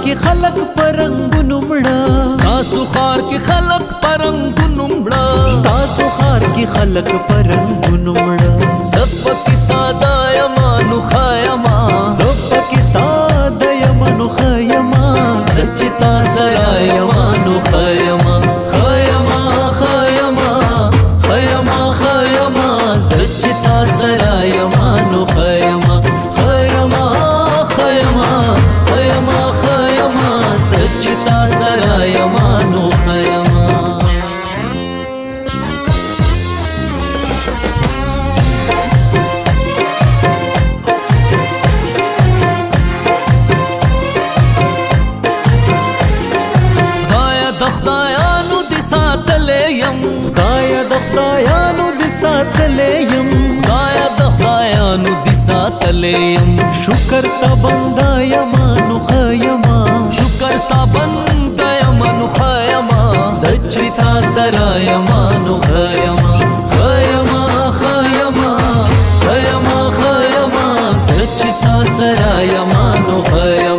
की खलक परंगुनु मड़ा, ستاسو خار کی خلق پرنګونو مړه، ستاسو خار کی خلق परंगुनु मड़ा. زپ کی ساده یمانو خایما، زپ کی ساده یمانو خایما، دچتا سرا یمانو خایما، خایما خایما خایما خایما، دچتا سرا یمانو خایما، خایما خایما خایما خایما، دچتا سرا یمانو خایما. خدایانو دې ساتلې يم، خدایا د خدایانو دې ساتلې یم، خدایا د خدایانو دې ساتلې يم، شکر ستا بنده یما نو خیما، شکر ستا بنده یما نو خیما، زچ تا سرا یما نو خیما، خیما خیما خیما خیما، زچ تا سرا یما نو خیما.